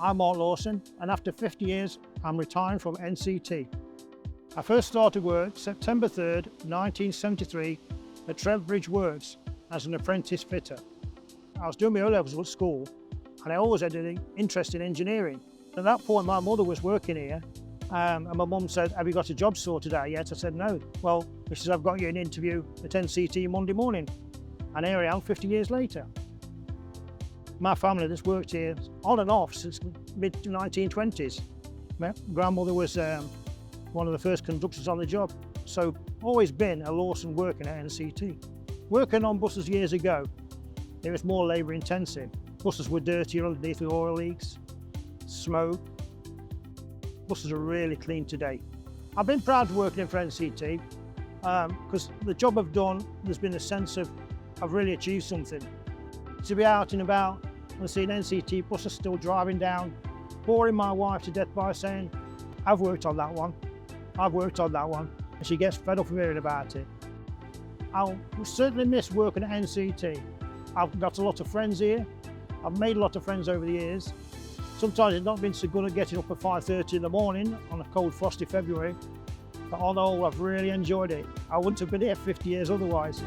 I'm Mark Lawson, and after 50 years, I'm retiring from NCT. I first started work September 3rd, 1973 at Trevbridge Works as an apprentice fitter. I was doing my O-levels at school, and I always had an interest in engineering. At that point, my mother was working here, and my mum said, "Have you got a job sorted out yet?" I said, "No." "Well," she says, "I've got you an interview at NCT Monday morning." And here I am 50 years later. My family that's worked here on and off since mid-1920s. My grandmother was one of the first conductors on the job. So always been a Lawson working at NCT. Working on buses years ago, it was more labour intensive. Buses were dirtier underneath with oil leaks, smoke. Buses are really clean today. I've been proud to work in for NCT because the job I've done, there's been a sense of I've really achieved something. To be out and about and see an NCT bus still driving down, boring my wife to death by saying, "I've worked on that one, I've worked on that one," and she gets fed up of hearing about it. I'll certainly miss working at NCT. I've got a lot of friends here. I've made a lot of friends over the years. Sometimes it's not been so good at getting up at 5:30 in the morning on a cold, frosty February, but on the whole, I've really enjoyed it. I wouldn't have been here 50 years otherwise.